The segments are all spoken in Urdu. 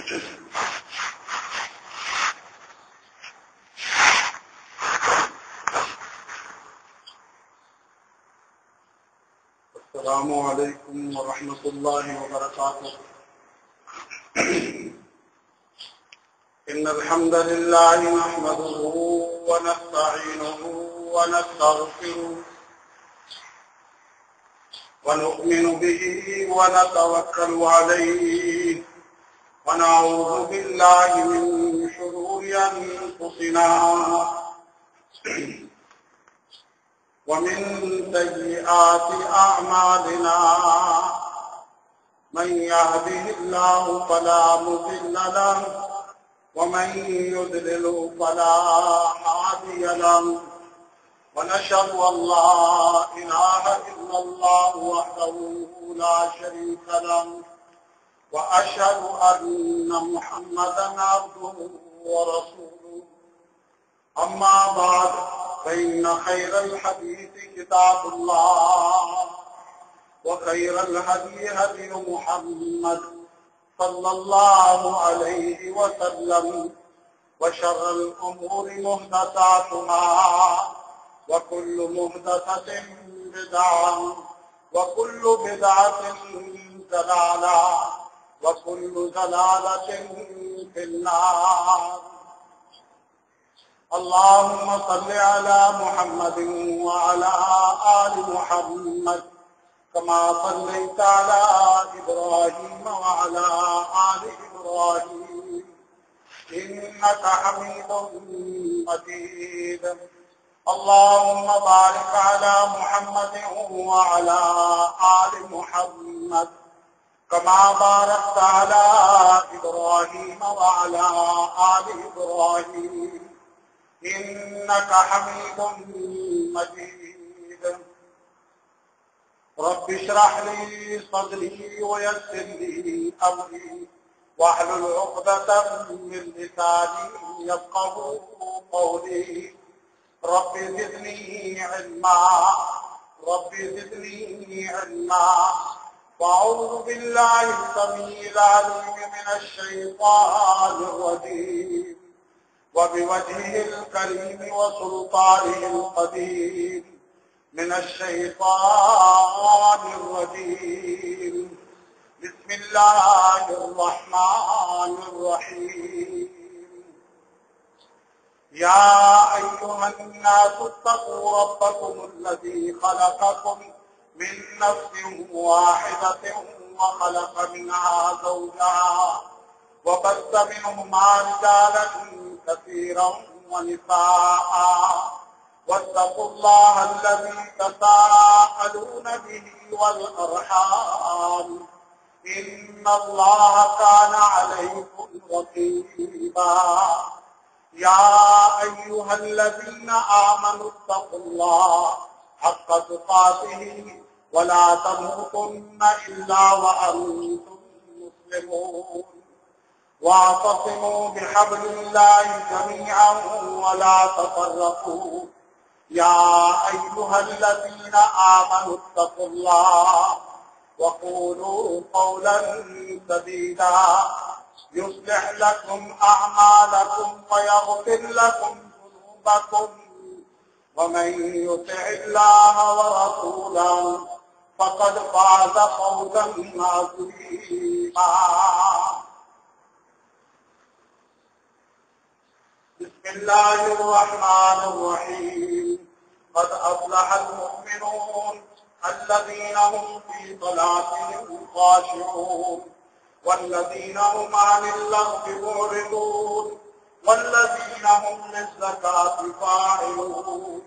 السلام علیکم ورحمۃ اللہ وبرکاتہ. ان الحمد لله نحمده ونستعينه ونستغفره ونؤمن به ونتوكل عليه ونعوذ بالله من شرور انفسنا ومن سيئات أعمالنا. من يهده الله فلا مضل له ومن يضلل فلا هادي له. ونشهد أن لا إله إلا الله وحده لا شريك له وأشهد أن محمدا عبده ورسوله. أما بعد فإن خير الحديث كتاب الله وخير الهدي هدي محمد صلى الله عليه وسلم وشر الأمور محدثاتها وكل محدثة بدعة وكل بدعة ضلالة وكل ضلالة في النار. اللهم صل على محمد وعلى آل محمد كما صليت على إبراهيم وعلى آل إبراهيم إنك حميد مجيد. اللهم بارك على محمد وعلى آل محمد كما باركت على إبراهيم وعلى آل إبراهيم إنك حميد مجيد. رب اشرح لي صدري ويسر لي أمري واحلل عقدة من لساني يفقهوا قولي. رب زدني علما رب زدني علما. وأعوذ بالله السميع العليم من الشيطان الرجيم وبوجهه الكريم وسلطانه القديم من الشيطان الرجيم. بسم الله الرحمن الرحيم. يا أيها الناس اتقوا ربكم الذي خلقكم من نفس واحدة وخلق منها زوجها وبث منهما رجالا كثيرا ونساء واتقوا الله الذي تساءلون به والأرحام إن الله كان عليكم رقيبا. يا أيها الذين آمنوا اتقوا الله حق تقاته ولا تموتن إلا وأنتم مسلمون. واعتصموا بحبل الله جميعا ولا تفرقوا. يا أيها الذين آمنوا اتقوا الله وقولوا قولا سديدا يصلح لكم أعمالكم ويغفر لكم ذنوبكم ومن يطع الله ورسوله فقد فاز فوزا عظيما. بسم الله الرحمن الرحيم. قد أفلح المؤمنون الذين هم في صلاتهم خاشعون والذين هم عن اللغو معرضون والذين هم للزكاة فاعلون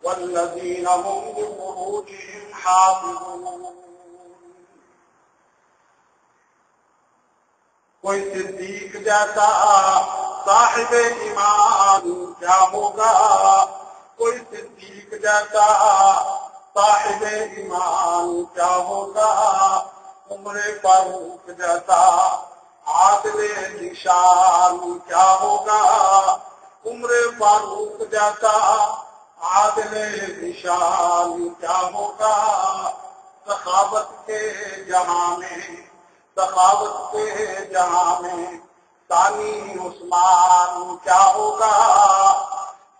والذين هم لفروجهم حافظون. کوئی صدیق جیسا صاحب ایمان کیا ہوگا. کوئی صدیق جیسا صاحب ایمان کیا ہوگا. عمر فاروق جیسا عادل نشان کیا ہوگا. عمر فاروق جیسا عادل نشان کیا ہوگا. سخاوت کے جہاں میں ثانی عثمان کیا ہوگا،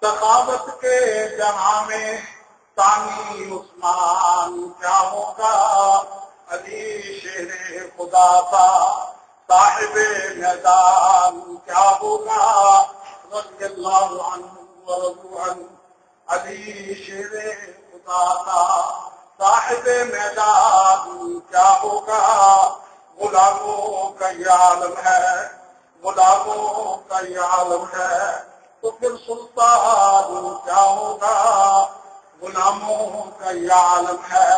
سخاوت کے جہاں میں ثانی عثمان کیا ہوگا، علی شیر خدا کا صاحب میدان کیا ہوگا، رضی اللہ عنہ ورضوا عنہ، علی شیر خدا کا صاحب میدان کیا ہوگا، غلاموں کا یہ عالم ہے، غلاموں کا یہ عالم ہے، تو پھر سلطان کیا ہوگا، غلاموں کا یہ عالم ہے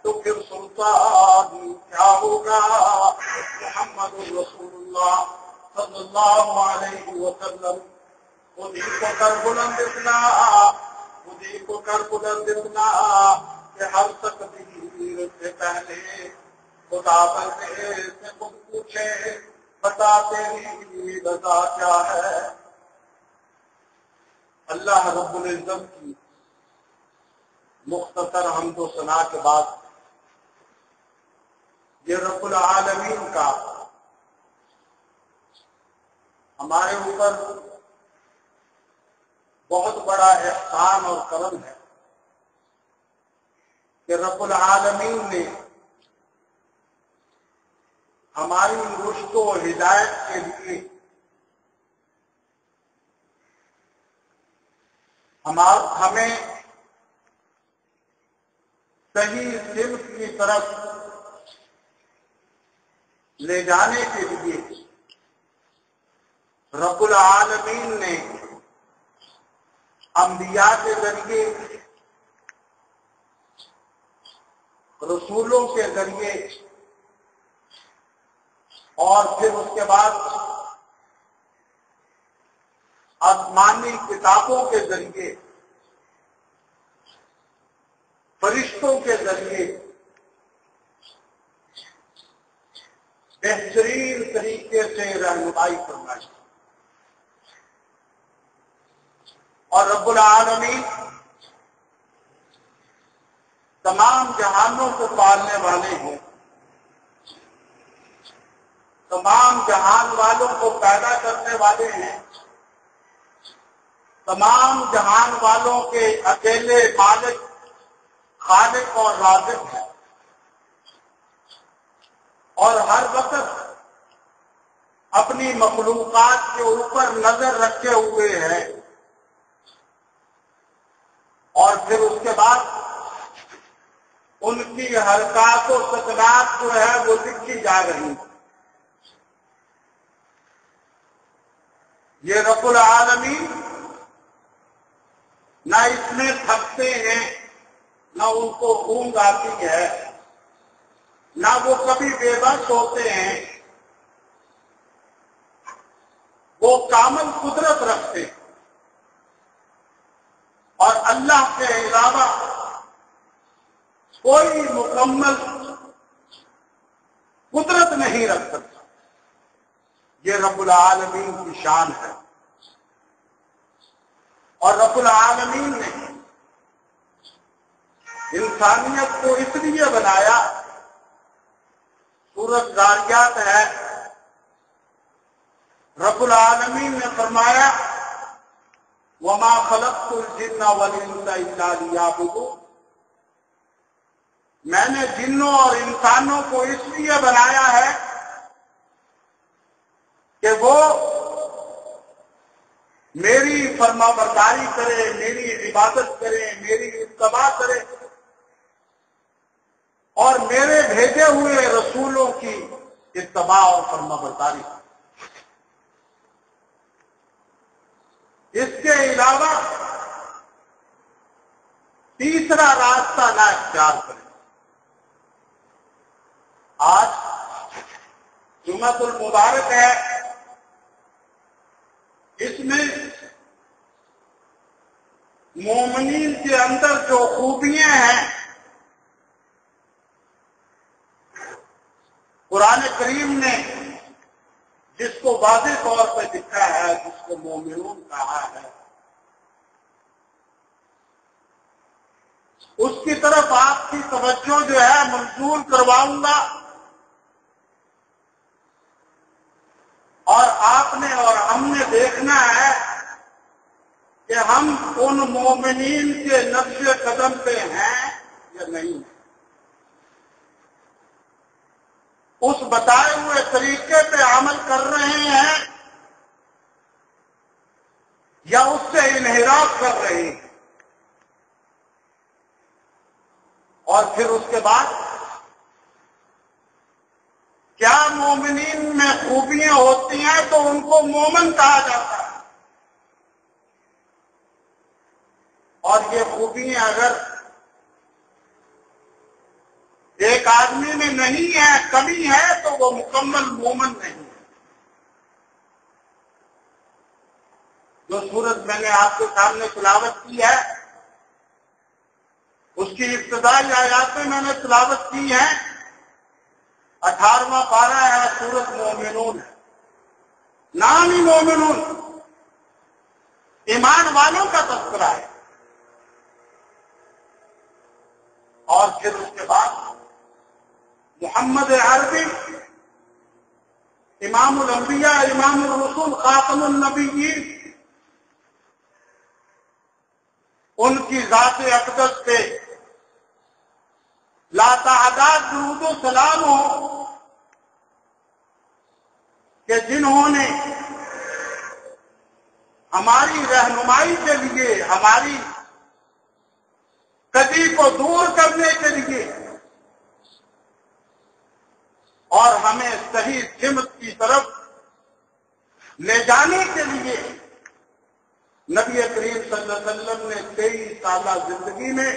تو پھر سلطان کیا ہوگا، محمد رسول اللہ صلی اللہ علیہ وسلم خودی کو کر بلند اتنا، خودی کو کر بلند اتنا کہ ہر تقدیر سے پہلے خدا بندے سے خود پوچھے بتا تیری رضا کیا ہے۔ اللہ رب العزت کی مختصر حمد و ثنا کے بعد یہ رب العالمین کا ہمارے اوپر بہت بڑا احسان اور کرم ہے کہ رب العالمین نے ہماری رشد و ہدایت کے لیے ہمیں صحیح سمت کی طرف لے جانے کے لیے رب العالمین نے انبیاء کے ذریعے، رسولوں کے ذریعے اور پھر اس کے بعد آسمانی کتابوں کے ذریعے، فرشتوں کے ذریعے بہترین طریقے سے رہنمائی فرمائی، اور رب العالمین تمام جہانوں کو پالنے والے ہیں، تمام جہان والوں کو پیدا کرنے والے ہیں، تمام جہان والوں کے اکیلے مالک، خالق اور رازق ہے، اور ہر وقت اپنی مخلوقات کے اوپر نظر رکھے ہوئے ہیں، اور پھر اس کے بعد ان کی حرکات و سکنات جو ہے وہ لکھی جا رہی ہیں۔ یہ رب العالمین نہ اس میں تھکتے ہیں، نہ ان کو اونگ آتی ہے، نہ وہ کبھی بے بس ہوتے ہیں، وہ کامل قدرت رکھتے ہیں، اور اللہ کے علاوہ کوئی مکمل قدرت نہیں رکھ سکتا۔ یہ رب العالمین کی شان ہے، اور رب العالمین نے انسانیت کو اس لیے بنایا، سورۃ ذاریات ہے، رب العالمین نے فرمایا وَمَا خَلَقْتُ الْجِنَّ وَالْإِنسَ إِلَّا لِيَعْبُدُونِ، میں نے جنوں اور انسانوں کو اس لیے بنایا ہے کہ وہ میری فرما برداری کرے، میری عبادت کرے، میری اتباع کرے، اور میرے بھیجے ہوئے رسولوں کی اتباع اور فرما برداری کرے۔ اس کے علاوہ تیسرا راستہ نہ اختیار کرے۔ آج جمعۃ المبارک ہے، اس میں مومنین کے اندر جو خوبیاں ہیں قرآن کریم نے جس کو واضح طور پہ لکھا ہے، جس کو مومنون کہا ہے، اس کی طرف آپ کی توجہ جو ہے منظور کرواؤں گا، اور آپ نے اور ہم نے دیکھنا ہے کہ ہم ان مومنین کے نقش قدم پہ ہیں یا نہیں، اس بتائے ہوئے طریقے پہ عمل کر رہے ہیں یا اس سے انحراف کر رہے ہیں۔ اور پھر اس کے بعد کیا مومنین میں خوبیاں ہوتی ہیں تو ان کو مومن کہا جاتا ہے، اور یہ خوبیاں اگر ایک آدمی میں نہیں ہے، کمی ہے، تو وہ مکمل مومن نہیں ہے۔ جو سورت میں نے آپ کے سامنے تلاوت کی ہے، اس کی ابتدائی آیاتیں میں نے تلاوت کی ہیں، 18واں پارہ ہے، سورت مومنون ہے، نام ہی مومنون، ایمان والوں کا تذکرہ ہے۔ اور پھر اس کے بعد محمد عربی امام الانبیاء امام الرسول خاتم النبیین، ان کی ذات اقدس پہ لا تعداد درود و سلام ہو کہ جنہوں نے ہماری رہنمائی کے لیے، ہماری کجی کو دور کرنے کے لیے اور ہمیں صحیح سمت کی طرف لے جانے کے لیے نبی کریم صلی اللہ علیہ وسلم نے 23 سالہ زندگی میں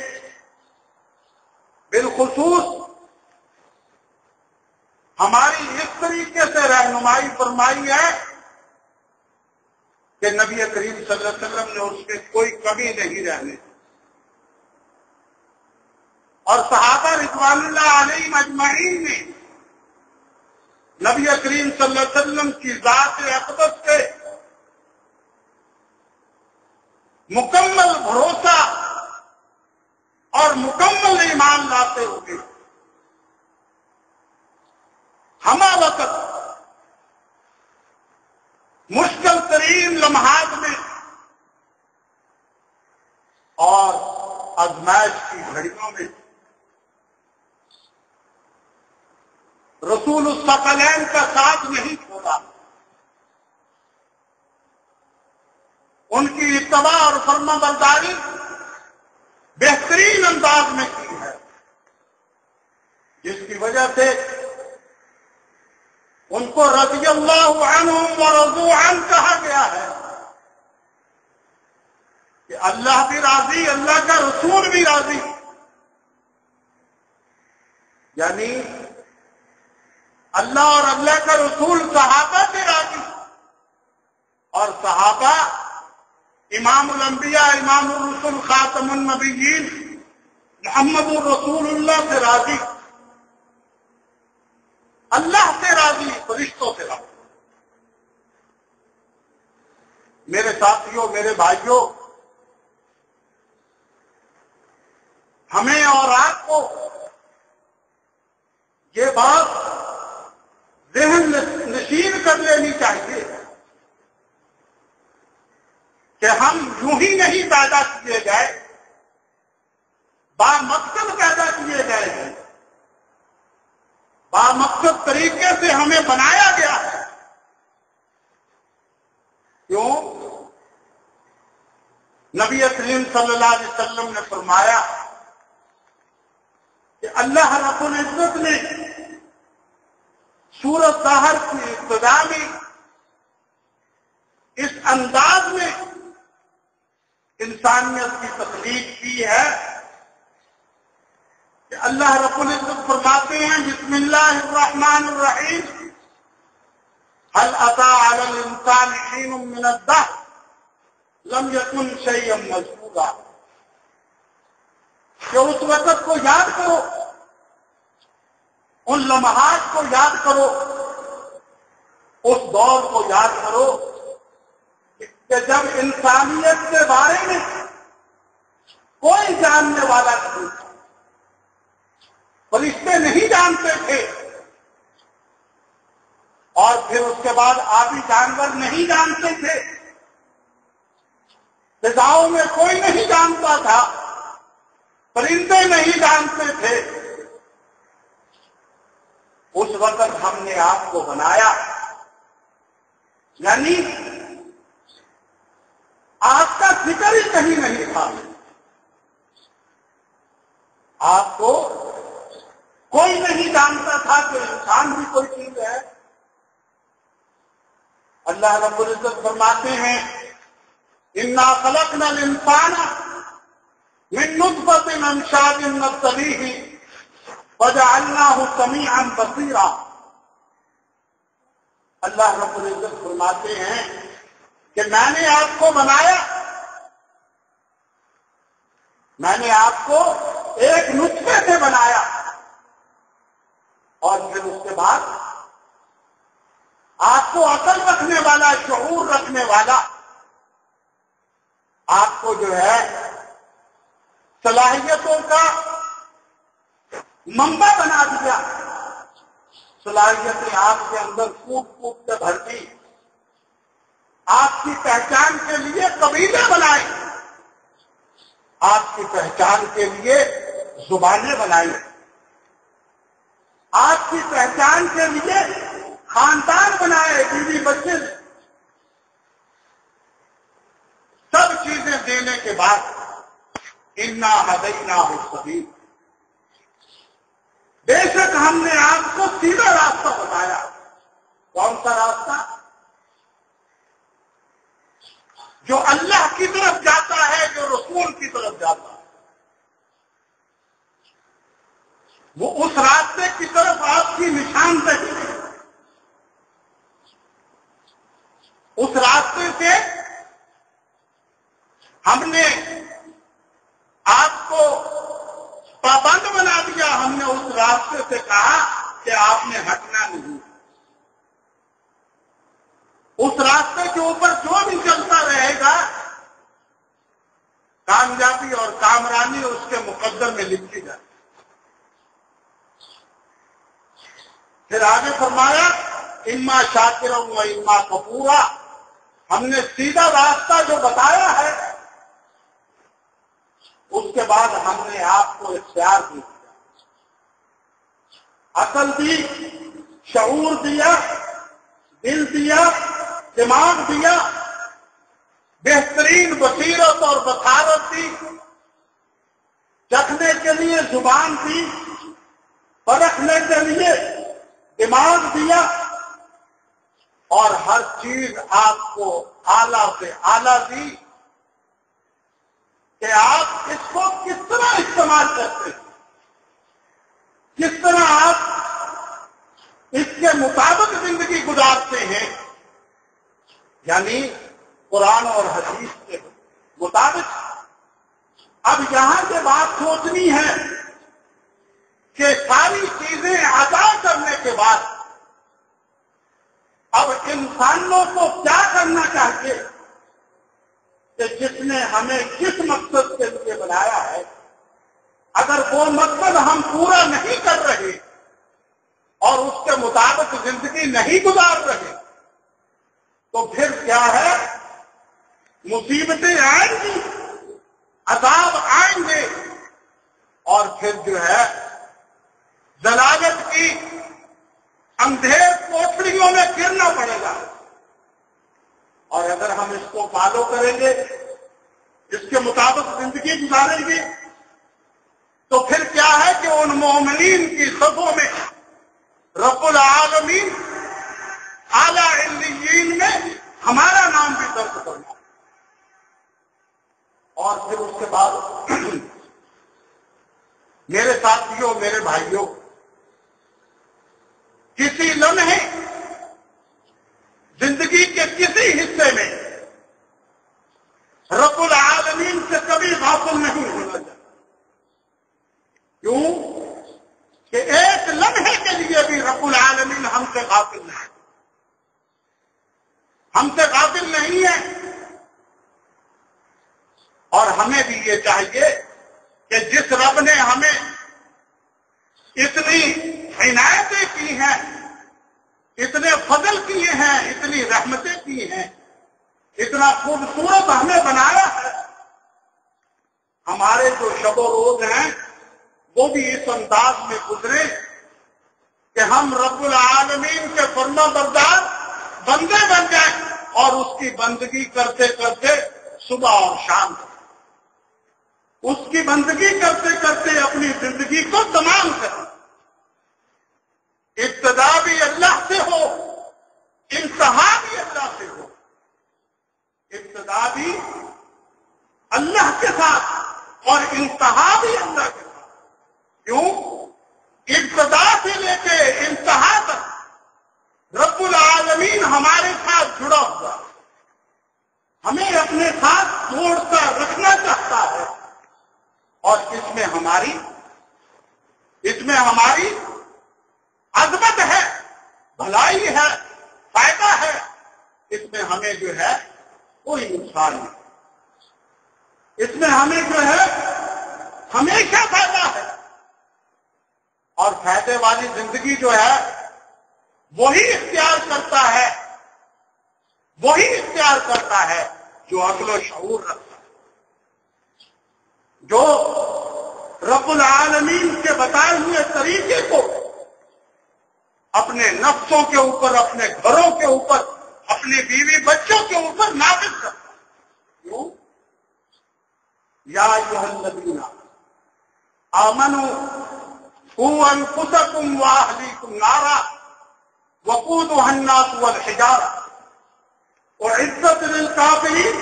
بالخصوص ہماری اس طریقے سے رہنمائی فرمائی ہے کہ نبی کریم صلی اللہ علیہ وسلم نے اس میں کوئی کمی نہیں رہنے، اور صحابہ رضوان اللہ علیہم اجمعین نے نبی کریم صلی اللہ علیہ وسلم کی ذات اقدس پہ مکمل بھروسہ اور مکمل ایمان لاتے ہوئے ہمہ وقت مشکل ترین لمحات میں اور آزمائش کی گھڑیوں میں رسول الثقلین کا ساتھ نہیں چھوڑا، ان کی اتباع اور فرما برداری بہترین انداز میں کی ہے، جس کی وجہ سے ان کو رضی اللہ عنہم ورضوا عنہ کہا گیا ہے کہ اللہ بھی راضی، اللہ کا رسول بھی راضی، یعنی اللہ اور اللہ کا رسول صحابہ سے راضی، اور صحابہ امام الانبیاء امام الرسول خاتم النبیین محمد الرسول اللہ سے راضی، اللہ سے راضی، فرشتوں سے راضی۔ میرے ساتھیوں، میرے بھائیوں، ہمیں اور آپ کو یہ بات ذہن نشین کر لینی چاہیے کہ ہم یوں ہی نہیں پیدا کیے گئے، بامقصد پیدا کیے گئے ہیں، بامقصد طریقے سے ہمیں بنایا گیا ہے۔ کیوں؟ نبی کریم صلی اللہ علیہ وسلم نے فرمایا کہ اللہ رب العزت نے سورۃ طٰہر کی ابتدا میں اس انداز میں انسانیت کی تخلیق کی ہے کہ اللہ رب العزت فرماتے ہیں بسم اللہ الرحمن الرحیم هل اتى على الانسان حين من الدهر لم يكن شيئا مذكورا، کہ اس وقت کو یاد کرو، ان لمحات کو یاد کرو، اس دور کو یاد کرو کہ جب انسانیت کے بارے میں کوئی جاننے والا نہیں تھا، فرشتے نہیں جانتے تھے، اور پھر اس کے بعد آبی جانور نہیں جانتے تھے، فضاؤں میں کوئی نہیں جانتا تھا، پرندے نہیں جانتے تھے۔ اس وقت ہم نے آپ کو بنایا، یعنی آپ کا ذکر ہی کہیں نہیں تھا، آپ کو کوئی نہیں جانتا تھا کہ انسان بھی کوئی چیز ہے۔ اللہ رب العزت فرماتے ہیں انا خلقنا الانسان من نطفۃ امشاج نبتلیہ وجعلناہ سمیعا بصیرا۔ اللہ رب العزت فرماتے ہیں کہ میں نے آپ کو بنایا، میں نے آپ کو ایک نطفے سے بنایا، اور پھر اس کے بعد آپ کو عقل رکھنے والا، شعور رکھنے والا، آپ کو جو ہے صلاحیتوں کا منبع بنا دیا، صلاحیتیں آپ کے اندر کوٹ کوٹ کے بھر دی، آپ کی پہچان کے لیے قبیلے بنائے، آپ کی پہچان کے لیے زبانیں بنائی، آپ کی پہچان کے لیے خاندان بنائے، بیوی بچے، سب چیزیں دینے کے بعد انا ہدیناہ السبیل، بے شک ہم نے آپ کو سیدھا راستہ بتایا۔ کون سا راستہ؟ جو اللہ کی طرف جاتا ہے، جو رسول کی طرف جاتا ہے، وہ اس راستے کی طرف آپ کی نشاندہی ہے، اس راستے سے ہم نے آپ کو پابند بنا دیا، ہم نے اس راستے سے کہا کہ آپ نے ہٹنا نہیں، اس راستے کے اوپر جو بھی چلتا رہے گا کامیابی اور کامرانی اس کے مقدر میں لکھی جائے۔ پھر آگے فرمایا اما شاکرا و اما کفورا، ہم نے سیدھا راستہ جو بتایا ہے اس کے بعد ہم نے آپ کو اختیار دیا، عقل دی، شعور دیا، دل دیا، دماغ دیا، بہترین بصیرت اور بصارت دی، چکھنے کے لیے زبان دی، پرکھنے کے لیے دماغ دیا، اور ہر چیز آپ کو اعلیٰ سے اعلیٰ دی کہ آپ اس کو کس طرح استعمال کرتے ہیں، کس طرح آپ اس کے مطابق زندگی گزارتے ہیں، یعنی قرآن اور حدیث کے مطابق۔ اب یہاں سے بات سوچنی ہے کہ ساری چیزیں ادا کرنے کے بعد اب انسانوں کو کیا کرنا چاہیے کہ جس نے ہمیں کس مقصد کے لیے بنایا ہے، اگر وہ مقصد ہم پورا نہیں کر رہے اور اس کے مطابق زندگی نہیں گزار رہے تو پھر کیا ہے، مصیبتیں آئیں گی، عذاب آئیں گے، اور پھر جو ہے ضلالت کی اندھیر کوٹڑیوں میں گرنا پڑے گا۔ اور اگر ہم اس کو فالو کریں گے، اس کے مطابق زندگی گزاریں گے، تو پھر کیا ہے کہ ان مومنین کی صفوں میں رب العالمین اعلیٰ علیین میں ہمارا نام بھی درج کرنا۔ اور پھر اس کے بعد میرے ساتھیوں، میرے بھائیوں، کسی لمحے زندگی کے کسی حصے میں رب العالمین سے کبھی غافل نہیں ہونا چاہیے۔ کیوں کہ ایک لمحے کے لیے بھی رب العالمین ہم سے غافل نہیں، ہم سے غافل نہیں ہے۔ اور ہمیں بھی یہ چاہیے کہ جس رب نے ہمیں اتنی عنایتیں کی ہیں، اتنے فضل کیے ہیں، اتنی رحمتیں کی ہیں، اتنا خوبصورت ہمیں بنایا ہے. ہمارے جو شب و روز ہیں وہ بھی اس انداز میں گزرے کہ ہم رب العالمین کے فرما بردار بندے بن جائیں اور اس کی بندگی کرتے کرتے صبح اور شام اس کی بندگی کرتے کرتے اپنی زندگی کو تمام کریں. ابتدا بھی اللہ سے ہو، انتہا بھی اللہ سے ہو. ابتدا بھی اللہ کے ساتھ اور انتہا بھی اللہ کے ساتھ. کیوں؟ ابتدا سے لے کے انتہا تک رب العالمین ہمارے ساتھ جڑا ہوا، ہمیں اپنے ساتھ جوڑ کر رکھنا چاہتا ہے. اور اس میں ہماری عظمت ہے، بھلائی ہے، فائدہ ہے. اس میں ہمیں جو ہے کوئی نقصان نہیں. اس میں ہمیں جو ہے ہمیشہ فائدہ ہے. اور فائدے والی زندگی جو ہے وہی اختیار کرتا ہے جو عقل و شعور رکھتا ہے، جو رب العالمین کے بتائے ہوئے طریقے کو اپنے نفسوں کے اوپر، اپنے گھروں کے اوپر، اپنے بیوی بچوں کے اوپر نافذ کرتا ہے. کیوں؟ یا ایھا الذین آمنوا قوا انفسکم واہلیکم نارا وقودها الناس والحجارہ اعدت للکافرین.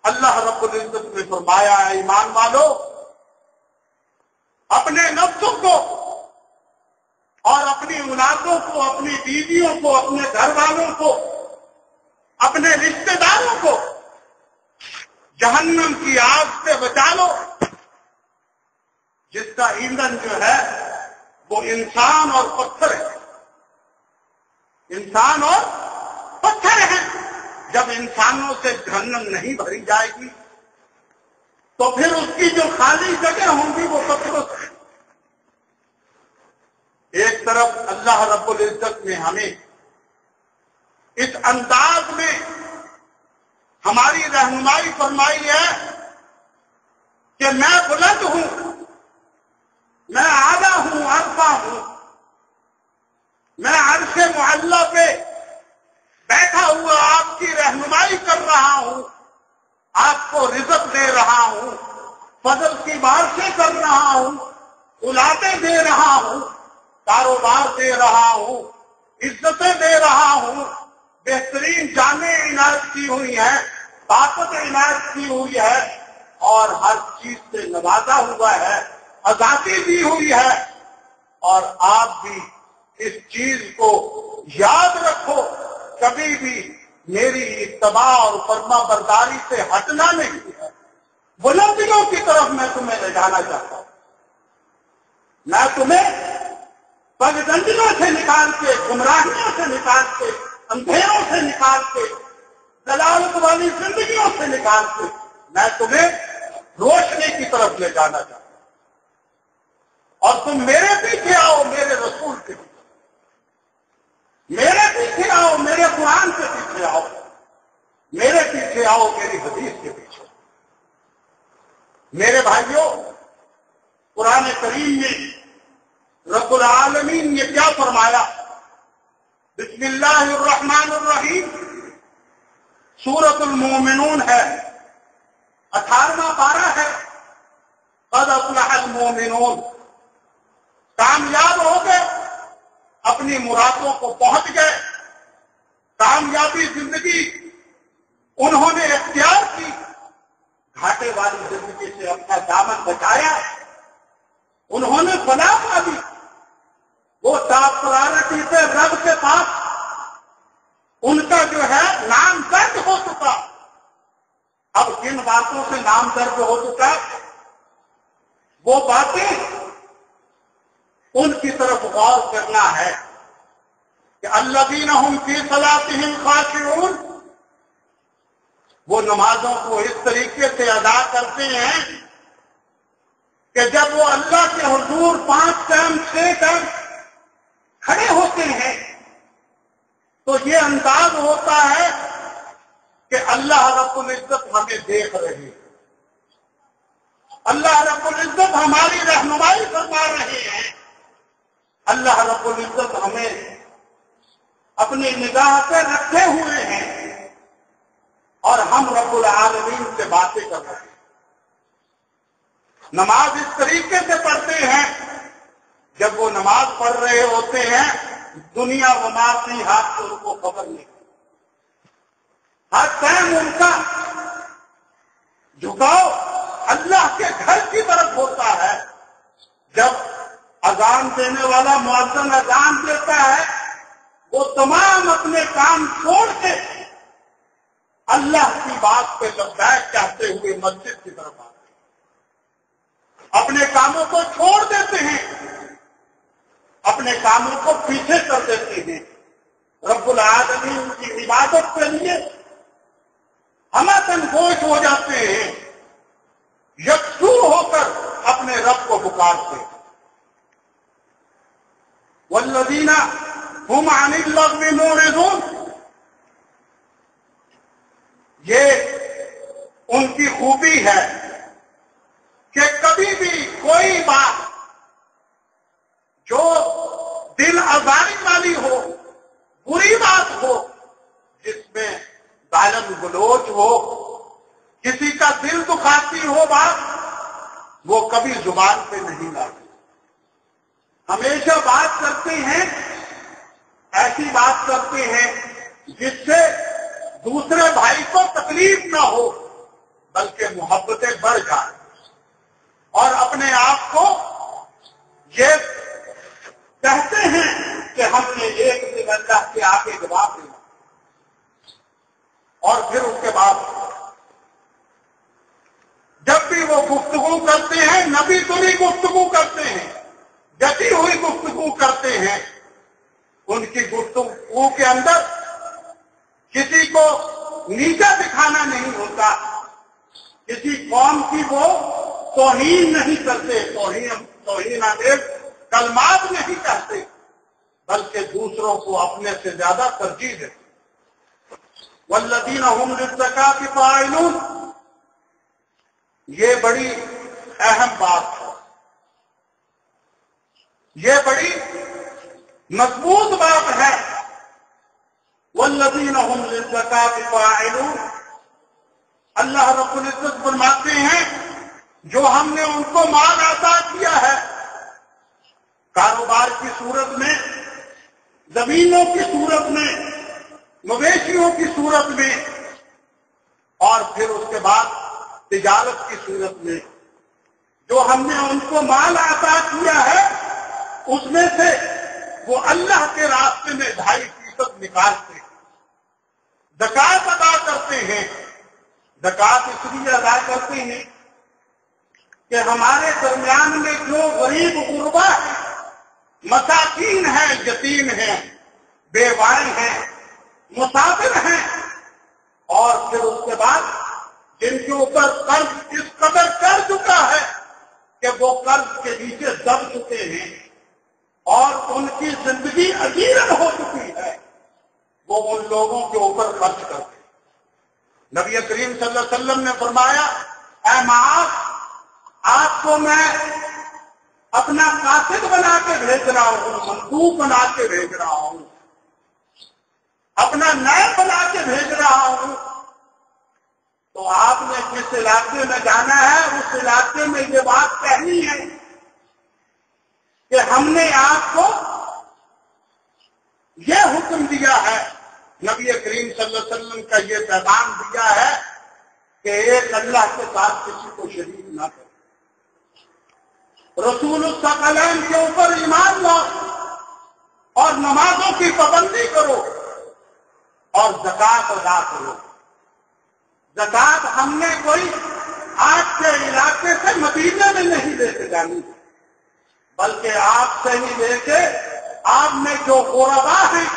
اللہ رب العزت نے فرمایا ہے ایمان والو، اپنے نفسوں کو اور اپنی اولادوں کو، اپنی بیویوں کو، اپنے گھر والوں کو، اپنے رشتہ داروں کو جہنم کی آگ سے بچا لو، جس کا ایندھن جو ہے وہ انسان اور پتھر ہے. انسان اور پتھر ہیں. جب انسانوں سے جہنم نہیں بھری جائے گی تو پھر اس کی جو خالی جگہ ہوں گی وہ پتھروں سے. ایک طرف اللہ رب العزت نے ہمیں اس انداز میں ہماری رہنمائی فرمائی ہے کہ میں بلند ہوں، میں اعلیٰ ہوں، عرفہ ہوں، میں عرش معلی پہ بیٹھا ہوا آپ کی رہنمائی کر رہا ہوں، آپ کو رزق دے رہا ہوں، فضل کی بارشیں کر رہا ہوں، اولادیں دے رہا ہوں، کاروبار دے رہا ہوں، عزتیں دے رہا ہوں، بہترین جانیں عنایت کی ہوئی ہیں، طاقت عنایت کی ہوئی ہے، اور ہر چیز سے نوازا ہوا ہے، آزادی دی ہوئی ہے. اور آپ بھی اس چیز کو یاد رکھو، کبھی بھی میری اتباع اور فرما برداری سے ہٹنا نہیں ہے. بلندیوں کی طرف میں تمہیں لے جانا چاہتا ہوں. میں تمہیں پگڈنڈیوں سے نکال کے، گمراہیوں سے نکال کے، اندھیروں سے نکال کے، دلالت والی زندگیوں سے نکال کے میں تمہیں روشنی کی طرف لے جانا چاہتا ہوں. اور تم میرے پیچھے آؤ، میرے رسول کے پیچھے، میرے پیچھے آؤ، میرے قرآن کے پیچھے آؤ، میرے پیچھے آؤ، میری حدیث کے پیچھے. میرے بھائیوں، قرآن کریم میں رب العالمین نے کیا فرمایا؟ بسم اللہ الرحمن الرحیم، سورۃ المومنون ہے، 18واں پارہ ہے. قد افلح المومنون، کامیاب ہو گئے، اپنی مرادوں کو پہنچ گئے، کامیابی زندگی انہوں نے اختیار کی، گھاٹے والی زندگی سے اپنا دامن بچایا، انہوں نے فلاح پا دی. وہ ٹاپرارٹی سے رب کے پاس ان کا جو ہے نام درج ہو چکا. اب کن باتوں سے نام درج ہو چکا؟ وہ باتیں ان کی طرف غور کرنا ہے کہ الذین هم فی صلاتهم خاشعون، وہ نمازوں کو اس طریقے سے ادا کرتے ہیں کہ جب وہ اللہ کے حضور 5 ٹائم 6 ٹائم کھڑے ہوتے ہیں تو یہ انداز ہوتا ہے کہ اللہ رب العزت ہمیں دیکھ رہے ہیں، اللہ رب العزت ہماری رہنمائی فرما رہے ہیں، اللہ رب العزت ہمیں اپنی نگاہ پہ رکھے ہوئے ہیں اور ہم رب العالمین سے باتیں کر رہے ہیں۔ نماز اس طریقے سے پڑھتے ہیں، جب وہ نماز پڑھ رہے ہوتے ہیں دنیا و ما فیہا سے ان کو خبر نہیں، ہر ٹائم ان کا جھکاؤ اللہ کے گھر کی طرف ہوتا ہے۔ جب اذان دینے والا مؤذن اذان دیتا ہے وہ تمام اپنے کام چھوڑ کے اللہ کی بات پہ لبیک کہتے ہوئے مسجد کی طرف آتے ہیں، اپنے کاموں کو چھوڑ دیتے ہیں، اپنے کاموں کو پیچھے کر دیتے ہیں، رب العالمین کی عبادت کے لیے ہمتن گوش ہو جاتے ہیں، یکسو ہو کر اپنے رب کو پکارتے ہیں۔ والذین هم عن اللغو معرضون، یہ ان کی خوبی ہے کہ کبھی بھی کوئی بات جو دل آزاری والی ہو، بری بات ہو، جس میں گالم گلوچ ہو، کسی کا دل دکھاتی ہو بات، وہ کبھی زبان پہ نہیں لاتے، ہمیشہ بات کرتے ہیں، ایسی بات کرتے ہیں جس سے دوسرے بھائی کو تکلیف نہ ہو بلکہ محبتیں بڑھ جائیں، اور اپنے آپ کو یہ کہتے ہیں کہ ہم نے ایک دن اللہ کے آگے جواب دینا، اور پھر اس کے بعد جب بھی وہ گفتگو کرتے ہیں نبی تری گفتگو کرتے ہیں، جتی ہوئی گفتگو کرتے ہیں، ان کی گفتگو کے اندر کسی کو نیچا دکھانا نہیں ہوتا، کسی قوم کی وہ توہین نہیں کرتے، توہین آمیز کلمات نہیں کہتے، بلکہ دوسروں کو اپنے سے زیادہ ترجیح دیتے۔ والذین هم للزکاۃ فاعلون، یہ بڑی اہم بات ہے، یہ بڑی مضبوط بات ہے۔ والذین هم للزکاۃ فاعلون، اللہ رب العزت فرماتے ہیں جو ہم نے ان کو مال عطا کیا ہے، کاروبار کی صورت میں، زمینوں کی صورت میں، مویشیوں کی صورت میں، اور پھر اس کے بعد تجارت کی صورت میں، جو ہم نے ان کو مال عطا کیا ہے اس میں سے وہ اللہ کے راستے میں 2.5% نکالتے ہیں، زکات ادا کرتے ہیں۔ زکات اس لیے ادا کرتے ہیں کہ ہمارے درمیان میں جو غریب غربا ہے، مساکین ہیں، یتیم ہیں، بیوائیں ہیں، مسافر ہیں، اور پھر اس کے بعد جن کے اوپر قرض اس قدر چڑ چکا ہے کہ وہ قرض کے نیچے دب چکے ہیں اور ان کی زندگی اجیرن ہو چکی ہے، وہ ان لوگوں کے اوپر خرچ کرتے ہیں۔ نبی کریم صلی اللہ علیہ وسلم نے فرمایا، اے معاذ، آپ کو میں اپنا قاصد بنا کے بھیج رہا ہوں، مندوب بنا کے بھیج رہا ہوں، اپنا نائب بنا کے بھیج رہا ہوں، تو آپ نے جس علاقے میں جانا ہے اس علاقے میں یہ بات کہنی ہے کہ ہم نے آپ کو یہ حکم دیا ہے، نبی کریم صلی اللہ علیہ وسلم کا یہ پیغام دیا ہے کہ ایک اللہ کے ساتھ کسی کو شریک نہ کرو، رسول الثقلین کے اوپر ایمان لاؤ، اور نمازوں کی پابندی کرو، اور زکات ادا کرو۔ زکات ہم نے کوئی آپ کے علاقے سے مدینے میں نہیں لے کے جانی، بلکہ آپ سے ہی لے کے آپ میں جو غربا ہیں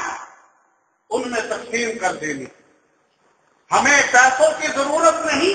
ان میں تقسیم کر دینی۔ ہمیں پیسوں کی ضرورت نہیں،